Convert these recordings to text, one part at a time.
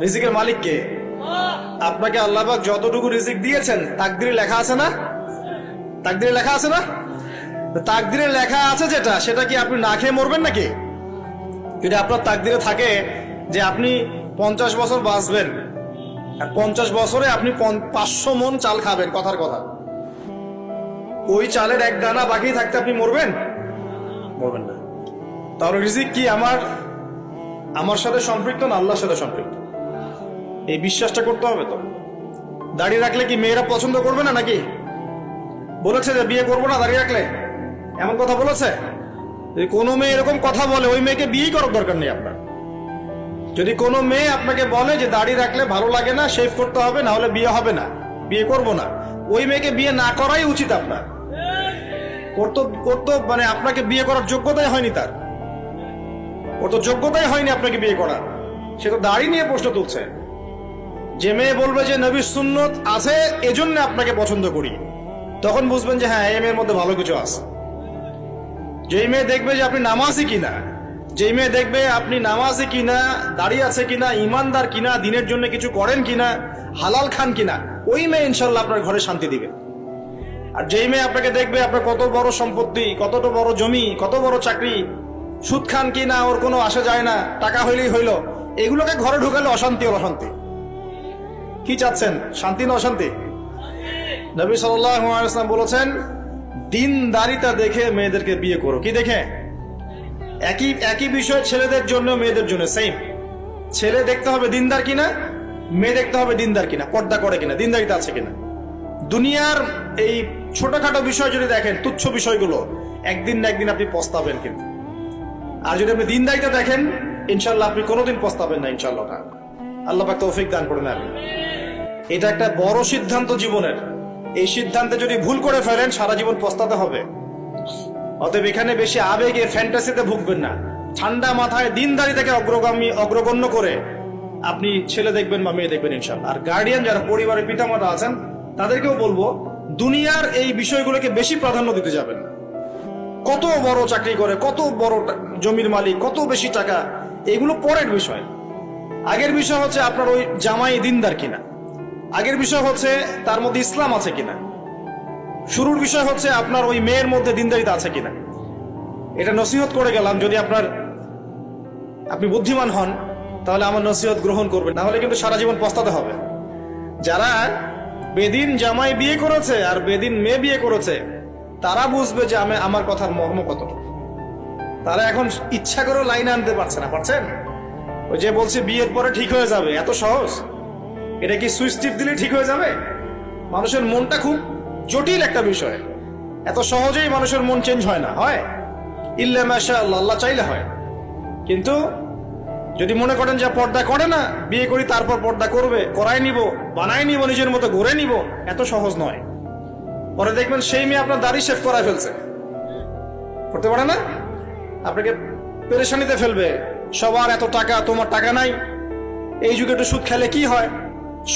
রিজিকের মালিক কে? আপনাকে আল্লাহ পাক যতটুকু রিজিক দিয়েছেন তাকদিরে লেখা আছে না? তাকদিরে লেখা আছে না? তাকদিরে লেখা আছে যেটা, সেটা কি আপনি না খেয়ে মরবেন নাকি? যদি আপনার তাকদিরে থাকে যে আপনি 50 বছর বাঁচবেন আর 50 বছরে আপনি 500 মণ চাল খাবেন, কথার কথা, ওই চালের এক দানা বাকি থাকতে আপনি মরবেন? মরবেন না। তাহলে রিজিক কি আমার সাথে সম্পৃক্ত না আল্লাহর সাথে সম্পৃক্ত? এই বিশ্বাসটা করতে হবে। তো দাড়ি রাখলে কি মেয়েরা পছন্দ করবে না নাকি? বলেছে যে বিয়ে করবো না দাড়ি রাখলে, এমন কথা বলেছে? যদি কোনো মেয়ে এরকম কথা বলে, ওই মেয়েকে বিয়েই করার দরকার নেই আপনার। যদি কোনো মেয়ে আপনাকে বলে যে দাড়ি রাখলে ভালো লাগে না, শেভ করতে হবে, না হলে বিয়ে হবে না, বিয়ে করব না, ওই মেয়েকে বিয়ে না করাই উচিত আপনার। মানে আপনাকে বিয়ে করার যোগ্যতাই হয়নি তার, ওর তো যোগ্যতাই হয়নি আপনাকে বিয়ে করার। সে তো দাড়ি নিয়ে প্রশ্ন তুলছে। যে মেয়ে বলবে যে নবীর সুন্নত আছে এজন্য আপনাকে পছন্দ করি, তখন বুঝবেন যে হ্যাঁ, এই মেয়ের মধ্যে ভালো কিছু আছে। যেই মেয়ে দেখবে যে আপনি নামাজি কিনা, যেই মেয়ে দেখবে আপনি নামাজি কিনা, দাঁড়িয়ে আছে কিনা, ইমানদার কিনা, দিনের জন্য কিছু করেন কিনা, হালাল খান কিনা, ওই মেয়ে ইনশাল্লাহ আপনার ঘরে শান্তি দিবে। আর যেই মেয়ে আপনাকে দেখবে আপনার কত বড় সম্পত্তি, কতটা বড় জমি, কত বড় চাকরি, সুদ খান কিনা ওর কোনো আসা যায় না, টাকা হইলেই হইল, এগুলোকে ঘরে ঢুকালে অশান্তি আর অশান্তি। কি চাচ্ছেন, শান্তি না অশান্তি? নবী সাল্লাল্লাহু আলাইহি ওয়াসাল্লাম বলেছেন, দিনদারিতা দেখে মেয়েদেরকে বিয়ে করো। কি দেখে? একই বিষয় ছেলেদের জন্য মেয়েদের জন্য সেম। ছেলে দেখতে হবে দিনদার কিনা, মেয়ে দেখতে হবে দিনদার কিনা, পর্দা করে কিনা, দিনদারিতা আছে কিনা। দুনিয়ার এই ছোটখাটো বিষয় যদি দেখেন, তুচ্ছ বিষয়গুলো, একদিন না একদিন আপনি পস্তাবেন কিন্তু। আর যদি আপনি দিনদারিতা দেখেন, ইনশাল্লাহ আপনি কোনোদিন পস্তাবেন না ইনশাল্লাহ। আল্লাহ পাক তৌফিক দান করেন। এটা একটা বড় সিদ্ধান্ত জীবনের। এই সিদ্ধান্তে যদি ভুল করে ফেলেন, সারা জীবন পস্তাতে হবে। অতএব এখানে বেশি আবেগে, ফ্যান্টাসিতে ভুগবেন না। ঠান্ডা মাথায় দিনদারিতাকে অগ্রগণ্য করে আপনি ছেলে দেখবেন বা মেয়ে দেখবেন ইনশাল্লাহ। আর গার্ডিয়ান যারা পরিবারের পিতামাতা আছেন, তাদেরকেও বলবো, দুনিয়ার এই বিষয়গুলোকে বেশি প্রাধান্য দিতে যাবেন না। কত বড় চাকরি করে, কত বড় জমির মালিক, কত বেশি টাকা, এগুলো পরের বিষয়। আগের বিষয় হচ্ছে আপনার ওই জামাই দিনদার কিনা, আগের বিষয় হচ্ছে তার মধ্যে ইসলাম আছে কিনা, শুরুর বিষয় হচ্ছে আপনার ওই মেয়ের মধ্যে দিনদারিতা আছে কিনা। এটা নসিহত করে গেলাম। যদি আপনি বুদ্ধিমান হন, তাহলে আমার নসিহত গ্রহণ করবেন, না হলে কিন্তু সারা জীবন পস্তাতে হবে। যারা বেদিন জামাই বিয়ে করেছে আর বেদিন মেয়ে বিয়ে করেছে, তারা বুঝবে যে আমার কথার মর্ম কতটা। তারা এখন ইচ্ছা করে লাইন আনতে পারছে না। পারছেন? ওই যে বলছে বিয়ের পরে ঠিক হয়ে যাবে, এত সহজ? এটা কি সুইচ টিপ দিলে ঠিক হয়ে যাবে? মানুষের মনটা খুব জটিল একটা বিষয়। এত সহজেই মানুষের মন চেঞ্জ হয় না। হয় ইল্লা মাশাআল্লাহ, আল্লাহ চাইলে হয়। কিন্তু যদি মনে করেন যে পর্দা করে না, বিয়ে করি তারপর পর্দা করবে, করাই নিব, বানাই নিব, নিজের মতো গড়ে নিব, এত সহজ নয়। পরে দেখবেন সেই মেয়ে আপনার দাড়ি শেভ করায় ফেলছে, করতে পারে না, আপনাকে পেরেশানিতে ফেলবে। সবার এত টাকা, তোমার টাকা নাই। এই যুগে একটু সুদ খেলে কি হয়,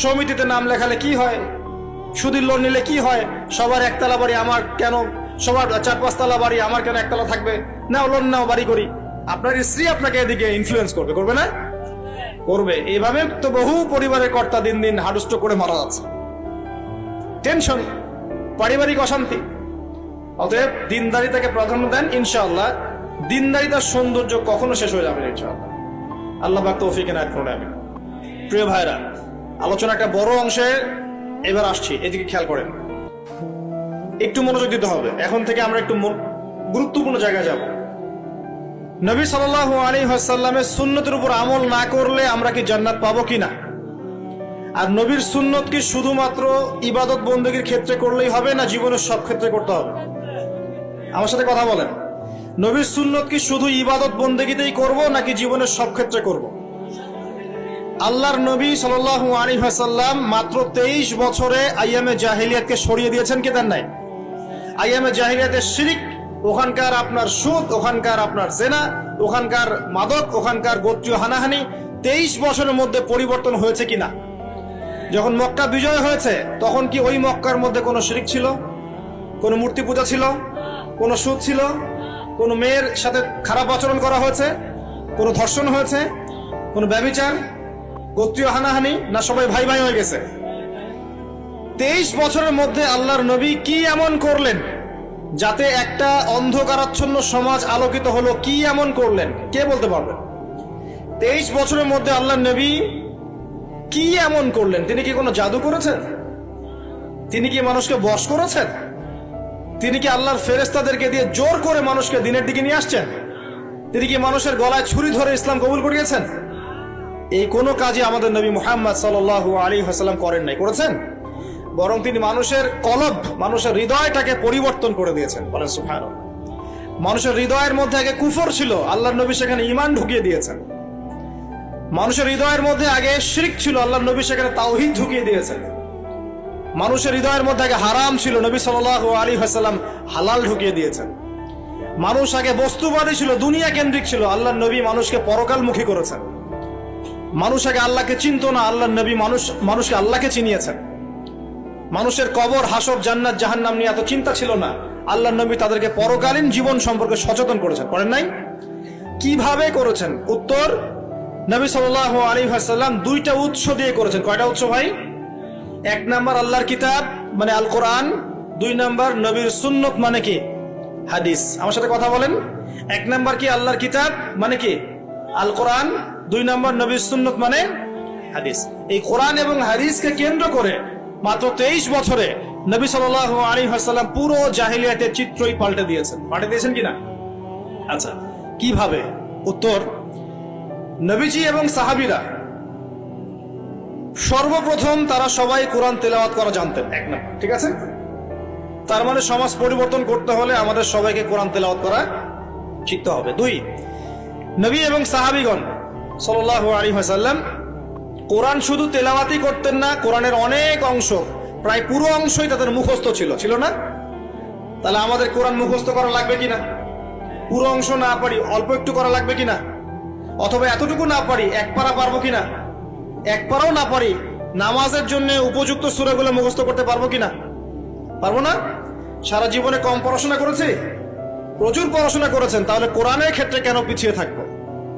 সমিতিতে নাম লেখালে কি হয়, সুদের লোন নিলে কি হয়, সবার একতলা বাড়ি, আমার কেন, সবার 4-5 তলা বাড়ি, আমার কেন একতলা থাকবে, নাও লোন নাও, বাড়ি করি। আপনার স্ত্রী আপনাকে এদিকে ইনফ্লুয়েন্স করবে, করবে না? করবে। এইভাবে তো বহু পরিবারের কর্তা দিন দিন হাডুষ্ট করে মারা যাচ্ছে। টেনশন, পারিবারিক অশান্তি। অতএব দিনদারিতাকে প্রাধান্য দেন ইনশাআল্লাহ। দিনদারিতার সৌন্দর্য কখনো শেষ হয়ে যাবে না ইনশাআল্লাহ। আল্লাহ পাক তৌফিক এনায়েত করুন। আমিন। প্রিয় ভাইরা, আলোচনা একটা বড় অংশে এবার আসছি, এদিকে খেয়াল করেন, একটু মনোযোগ দিতে হবে। এখন থেকে আমরা একটু গুরুত্বপূর্ণ জায়গায় যাব। নবী সাল্লাল্লাহু আলাইহি ওয়াসাল্লামের সুন্নতের উপর আমল না করলে আমরা কি জান্নাত পাবো কিনা? আর নবীর সুন্নত কি শুধুমাত্র ইবাদত বন্দেগীর ক্ষেত্রে করলেই হবে, না জীবনের সব ক্ষেত্রে করতে হবে? আমার সাথে কথা বলেন। নবীর সুন্নত কি শুধু ইবাদত বন্দেগীতেই করব, নাকি জীবনের সব ক্ষেত্রে করব? আল্লাহর নবী সাল্লাল্লাহু আলাইহি ওয়াসাল্লাম মাত্র 23 বছরে আইয়ামে জাহিলিয়াতকে সরিয়ে দিয়েছেন কি দেন নাই? আইয়ামে জাহিলিয়াতের শিরক, ওখানকার আপনার সুদ, ওখানকার আপনার জেনা, ওখানকার মাদক, ওখানকার গোত্রীয় হানাহানি 23 বছরের মধ্যে পরিবর্তন হয়েছে কিনা? যখন মক্কা বিজয় হয়েছে, তখন কি ওই মক্কার মধ্যে কোনো শিরক ছিল, কোনো মূর্তি পূজা ছিল, কোনো সুদ ছিল, কোনো মেয়ের সাথে খারাপ আচরণ করা হয়েছে, কোনো ধর্ষণ হয়েছে, কোনো ব্যভিচার, গোত্রীয় হানাহানি, না সবাই ভাই ভাই হয়ে গেছে? 23 বছরের মধ্যে আল্লাহর নবী কি এমন করলেন যাতে একটা অন্ধকারাচ্ছন্ন সমাজ আলোকিত হলো? কি এমন করলেন, কে বলতে পারবেন? 23 বছরের মধ্যে আল্লাহর নবী কি এমন করলেন? তিনি কি কোনো জাদু করেছেন? তিনি কি মানুষকে বশ করেছেন? তিনি কি আল্লাহর ফেরেশতাদেরকে দিয়ে জোর করে মানুষকে দিনের দিকে নিয়ে আসছেন? তিনি কি মানুষের গলায় ছুরি ধরে ইসলাম কবুল করিয়েছেন? এই কোনো কাজে আমাদের নবী মুহাম্মদ সাল্লাল্লাহু আলাইহি ওয়াসাল্লাম করেন নাই। করেছেন? বরং তিনি মানুষের কলব, মানুষের হৃদয়টাকে পরিবর্তন করে দিয়েছেন। বলেন সুবহানাল্লাহ। মানুষের হৃদয়ের মধ্যে আগে কুফর ছিল, আল্লাহর নবী সেখানে ঈমান ঢুকিয়ে দিয়েছেন। মানুষের হৃদয়ের মধ্যে আগে শিরক ছিল, আল্লাহর নবী সেখানে তাওহীদ ঢুকিয়ে দিয়েছেন। মানুষের হৃদয়ের মধ্যে আগে হারাম ছিল, নবী সাল্লাল্লাহু আলাইহি ওয়াসাল্লাম হালাল ঢুকিয়ে দিয়েছেন। মানুষ আগে বস্তুবাদী ছিল, দুনিয়া কেন্দ্রিক ছিল, আল্লাহর নবী মানুষকে পরকালমুখী করেছেন। মানুষ আগে আল্লাহকে চিনত না, আল্লাহর নবী মানুষকে আল্লাহকে চিনিয়েছেন। মানুষের কবর, হাসর, জান্নাত, জাহান্নাম নিয়ে এত চিন্তা ছিল না, আল্লাহর নবী তাদেরকে পরকালীন জীবন সম্পর্কে সচেতন করেছেন। করেন নাই? কিভাবে করেছেন? উত্তর, নবী সাল্লাল্লাহু আলাইহি ওয়াসাল্লাম দুইটা উৎস দিয়ে করেছেন। কয়টা উৎস ভাই? 1 নাম্বার আল্লাহর কিতাব মানে আল কোরআন, 2 নাম্বার নবীর সুন্নত মানে কি? হাদিস। আমার সাথে কথা বলেন। 1 নাম্বার কি? আল্লাহর কিতাব মানে কি? আল কোরআন। 2 নাম্বার নবীর সুন্নত মানে হাদিস। এই কোরআন এবং হাদিসকে কেন্দ্র করে মাত্র 23 বছরে নবী সাল্লাল্লাহু আলাইহি ওয়াসাল্লাম পুরো জাহিলিয়াতের চিত্রই পাল্টে দিয়েছেন। পাল্টে দিয়েছেন কিনা? আচ্ছা, কিভাবে? উত্তর, নবীজি এবং সাহাবীরা সর্বপ্রথম তারা সবাই কোরআন তেলাওয়াত করা জানতেন। 1 নাম্বার, ঠিক আছে? তার মানে সমাজ পরিবর্তন করতে হলে আমাদের সবাইকে কোরআন তেলাওয়াত করা শিখতে হবে। 2, নবী এবং সাহাবীগণ সাল্লাল্লাহু আলাইহি ওয়াসাল্লাম কোরআন শুধু তেলাওয়াতই করতেন না, কোরআনের অনেক অংশ, প্রায় পুরো অংশই তাদের মুখস্থ ছিল না? তাহলে আমাদের কোরআন মুখস্থ করা লাগবে কিনা? পুরো অংশ না পারি, অল্প একটু করা লাগবে কিনা? অথবা এতটুকু না পারি, 1 পারা পারবো কিনা? 1 পারাও না পারি, নামাজের জন্য উপযুক্ত সূরাগুলো মুখস্থ করতে পারবো কিনা? পারবো না? সারা জীবনে কম পড়াশোনা করেছি? প্রচুর পড়াশোনা করেছেন, তাহলে কোরআনের ক্ষেত্রে কেন পিছিয়ে থাকবো?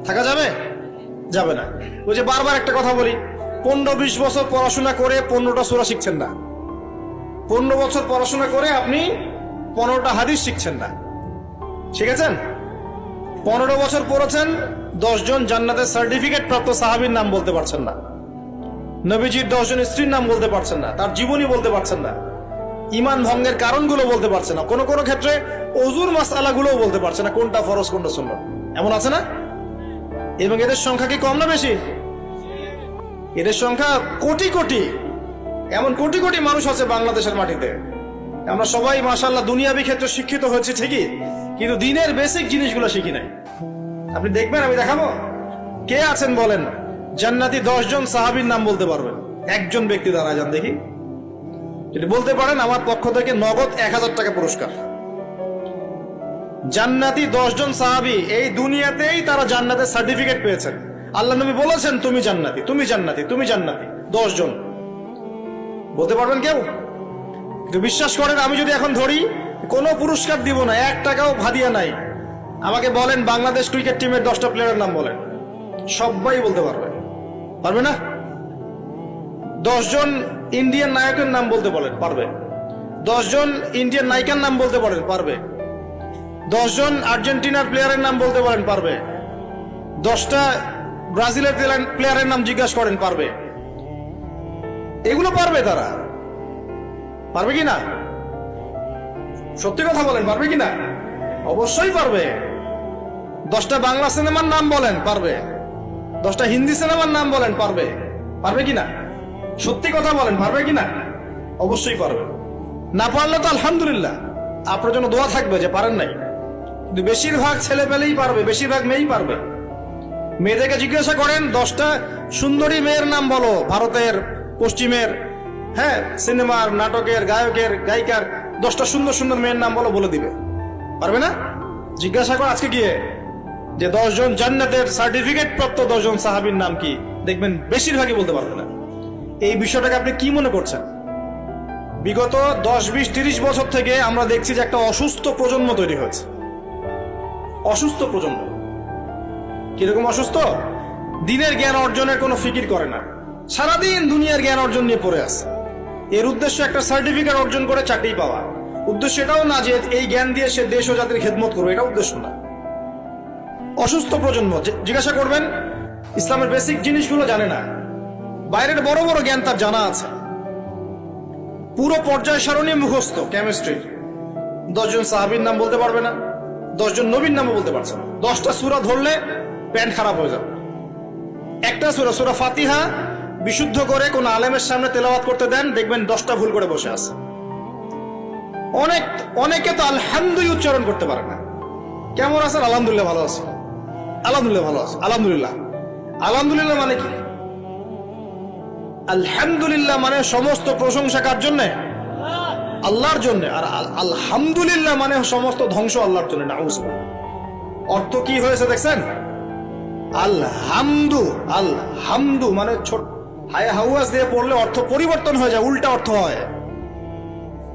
থাকা যাবে? যাবে না। ওই যে বারবার একটা কথা বলি, 15-20 বছর পড়াশোনা করে 15টা সূরা শিখছেন না। 15 বছর পড়াশোনা করে আপনি 15টা হাদিস শিখছেন না। শিখেছেন? 15 বছর পড়েছেন, 10 জন জান্নাতের সার্টিফিকেট প্রাপ্ত সাহাবীর নাম বলতে পারছেন না। নবীজির 10 জন স্ত্রীর নাম বলতে পারছেন না, তার জীবনী বলতে পারছেন না, ঈমান ভঙ্গের কারণগুলো বলতে পারছেন না, কোনো কোনো ক্ষেত্রে ওযুর মাসআলাগুলোও বলতে পারছেন না, কোনটা ফরজ কোনটা সুন্নাত। এমন আছে না? এবং এদের সংখ্যা কি কম না বেশি? এদের সংখ্যা কোটি কোটি, এমন কোটি কোটি মানুষ আছে বাংলাদেশের মাটিতে। আমরা সবাই মাশাআল্লাহ দুনিয়াবি ক্ষেত্রে শিক্ষিত হয়েছি ঠিকই, কিন্তু দিনের বেসিক জিনিসগুলো শিখি নাই। আপনি দেখবেন, আমি দেখাবো। কে আছেন বলেন জান্নাতি 10 জন সাহাবীর নাম বলতে পারবেন? একজন ব্যক্তি দাঁড়ায় যান দেখি। যদি বলতে পারেন, আমার পক্ষ থেকে নগদ 1000 টাকা পুরস্কার। জান্নাতি 10 জন সাহাবী, এই দুনিয়াতেই তারা জান্নাতের সার্টিফিকেট পেয়েছেন। আল্লাহ নবী বলেছেন তুমি জান্নাতি, তুমি জান্নাতি, তুমি জান্নাতি। 10 জন বলতে পারবেন কেউ? কিন্তু বিশ্বাস করেন, আমি যদি এখন ধরি, কোনো পুরস্কার দিব না, 1 টাকাও ভাদিয়া নাই। আমাকে বলেন বাংলাদেশ ক্রিকেট টিমের 10টা প্লেয়ারের নাম বলেন, সবাই বলতে পারবে। পারবে না? 10 জন ইন্ডিয়ান নায়কের নাম বলতে বলেন, পারবে। 10 জন ইন্ডিয়ান নায়িকার নাম বলতে পারেন, পারবে। 10 জন আর্জেন্টিনার প্লেয়ারের নাম বলতে পারেন, পারবে। 10টা ব্রাজিলের প্লেয়ারের নাম জিজ্ঞাসা করেন, পারবে। এগুলো পারবে তারা। পারবে কি না? সত্যি কথা বলেন, পারবে কি না? অবশ্যই পারবে। 10টা বাংলা সিনেমার নাম বলেন, পারবে। 10টা হিন্দি সিনেমার নাম বলেন, পারবে। পারবে কি না? সত্যি কথা বলেন, পারবে কি না? অবশ্যই পারবে। না পারলে তো আলহামদুলিল্লাহ, আপনার জন্য দোয়া থাকবে যে পারেন নাই। কিন্তু বেশিরভাগ ছেলে পেলেই পারবে, বেশিরভাগ মেয়েই পারবে। মেয়েদেরকে জিজ্ঞাসা করেন 10টা সুন্দরী মেয়ের নাম বলো, ভারতের, পশ্চিমের, হ্যাঁ, সিনেমার, নাটকের, গায়কের, গায়িকার 10টা সুন্দর সুন্দর মেয়ের নাম বলো, বলে দিবে। পারবে না? জিজ্ঞাসা করো আজকে গিয়ে যে 10 জন জান্নাতের সার্টিফিকেট প্রাপ্ত 10 জন সাহাবীর নাম কি, দেখবেন বেশিরভাগই বলতে পারবে না। এই বিষয়টাকে আপনি কি মনে করছেন? বিগত 10, 20, 30 বছর থেকে আমরা দেখছি যে একটা অসুস্থ প্রজন্ম তৈরি হয়েছে। অসুস্থ প্রজন্ম। কিরকম অসুস্থ? দিনের জ্ঞান অর্জনের কোনো ফিকির করে না, সারাদিন দুনিয়ার জ্ঞান অর্জন নিয়ে পড়ে আছে। এর উদ্দেশ্য একটা সার্টিফিকেট অর্জন করে চাকরি পাওয়া। উদ্দেশ্য এটাও না যে এই জ্ঞান দিয়ে সে দেশ ও জাতির খেদমত করবে, এটা উদ্দেশ্য না। অসুস্থ প্রজন্ম, জিজ্ঞাসা করবেন ইসলামের বেসিক জিনিসগুলো জানে না, বাইরের বড় বড় জ্ঞান তার জানা আছে, পুরো পর্যায় সারণী মুখস্থ কেমিস্ট্রি, 10 জন সাহাবীর নাম বলতে পারবে না, 10 জন নবীর নামও বলতে পারছে না। 10টা সূরা ধরলে প্যান্ট খারাপ হয়ে যাবে। একটা সূরা, সূরা ফাতিহা বিশুদ্ধ করে কোন আলেমের সামনে তেলাওয়াত করতে দেন, দেখবেন 10টা ভুল করে বসে আছে। অনেকে তো আলহামদুলিল্লাহ উচ্চারণ করতে পারে না। কেমন আছেন? আলহামদুলিল্লাহ ভালো আছে, আলহামদুলিল্লাহ ভালো আছে, আলহামদুলিল্লাহ। আলহামদুলিল্লাহ মানে কি? আলহামদুলিল্লাহ মানে সমস্ত প্রশংসা কার জন্য? আল্লাহর জন্য। আর আলহামদুলিল্লাহ মানে সমস্ত ধ্বংস আল্লাহর জন্য। নাউজুবিল্লাহ। অর্থ কি হয়েছে দেখছেন? আলহামদু, আলহামদু মানে ছোট হায়া হাওয়াজ দিয়ে পড়লে অর্থ পরিবর্তন হয়ে যায়, উল্টা অর্থ হয়।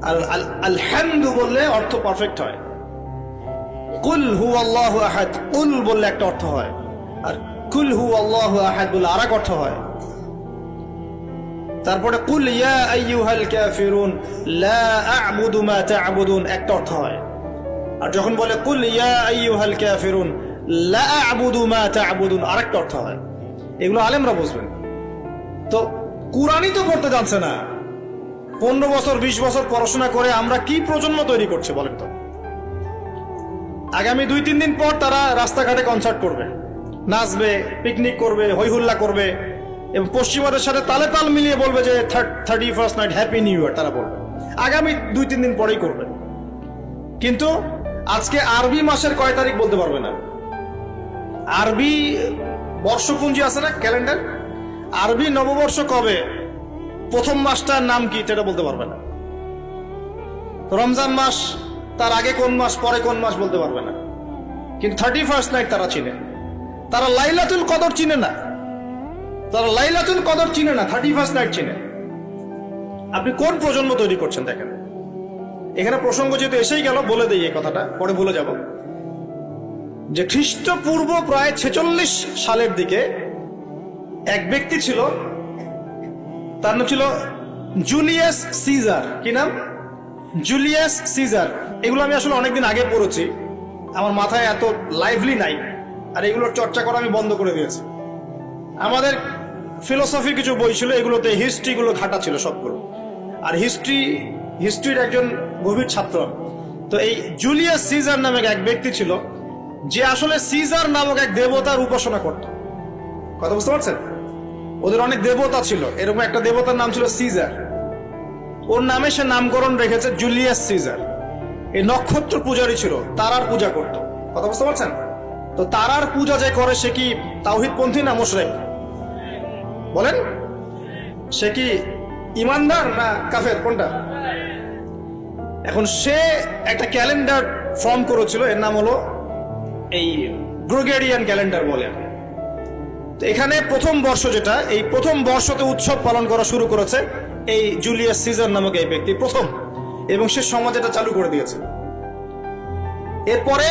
আর আলহামদু বললে অর্থ পারফেক্ট হয়। কুল হুয়াল্লাহু আহাদ, কুল বললে একটা অর্থ হয়, আর কুল হুয়াল্লাহু আহাদ বললে আরেক অর্থ হয়। তারপরে কুল ইয়া আইয়ুহাল কাফিরুন লা আ'বুদু মা তা'বুদুন একটা অর্থ হয়। আর যখন বলে কুল ইয়া আইয়ুহাল কাফিরুন লা আ'বুদু মা তা'বুদুন আরেকটা অর্থ হয়। এগুলো আলেমরা বুঝবেন। তো কুরআনই তো পড়তে জানছে না। 15 বছর 20 বছর পড়াশোনা করে আমরা কি প্রজন্ম তৈরি করছে বলেন তো? আগামী 2-3 দিন পর তারা রাস্তাঘাটে কনসার্ট করবে, নাচবে, পিকনিক করবে, হইহুল্লা করবে এবং পশ্চিমাদের সাথে তালে তাল মিলিয়ে বলবে যে 31st night happy new year. তারা বলবে আগামী 2-3 দিন পরেই করবে। কিন্তু আজকে আরবি মাসের কয় তারিখ বলতে পারবে না। আরবি বর্ষপুঞ্জি আছে না, ক্যালেন্ডার, আরবি নববর্ষ কবে, প্রথম মাসটার নাম কি সেটা বলতে পারবে না। রমজান মাস তার আগে কোন মাস, পরে কোন মাস বলতে পারবে না। কিন্তু 31st নাইট তারা চিনে। তারা লাইলাতুল কদর চিনে না, তারা লাইলাতুল কদর চিনে না, 31st নাইট চিনে। আপনি কোন প্রজন্ম তৈরি করছেন দেখেন। এখানে প্রসঙ্গ যেহেতু এসেই গেল বলে দেই এই কথাটা, পরে ভুলে যাব, যে খ্রিস্টপূর্ব প্রায় 46 সালের দিকে এক ব্যক্তি ছিল, তার নাম ছিল জুলিয়াস সিজার। কি নাম? Julius Caesar. এগুলো আমি আসলে অনেকদিন আগে পড়েছি, আমার মাথায় এত লাইভলি নাই, আর এগুলোর চর্চা করা আমি বন্ধ করে দিয়েছি। আমাদের ফিলোসফি কিছু বই ছিল, এগুলোতে হিস্ট্রিগুলো ঘাটা ছিল সবগুলো, আর হিস্ট্রির একজন গভীর ছাত্র। তো এই জুলিয়াস সিজার নামে এক ব্যক্তি ছিল, যে আসলে সিজার নামক এক দেবতার উপাসনা করত। কথা বুঝতে পারছেন? ওদের অনেক দেবতা ছিল, এরকম একটা দেবতার নাম ছিল সিজার। ওর নামে সে নামকরণ রেখেছে জুলিয়াস সিজার। এই নক্ষত্র পূজারী ছিল, তারার পূজা করত। কথা বুঝতে পারছেন? তো তারার পূজা যে করে সে কি তাওহীদপন্থী না মুশরিক? বলেন, সে কি ইমানদার না কাফের, কোনটা? এখন সে একটা ক্যালেন্ডার ফর্ম করেছিল, এর নাম হলো এই গ্রেগরিয়ান ক্যালেন্ডার বলে। তো এখানে প্রথম বর্ষ যেটা, এই প্রথম বর্ষতে উৎসব পালন করা শুরু করেছে এই জুলিয়াস সিজার নামক এই ব্যক্তি প্রথম, এবং সে সমাজ এটা চালু করে দিয়েছে। এরপরে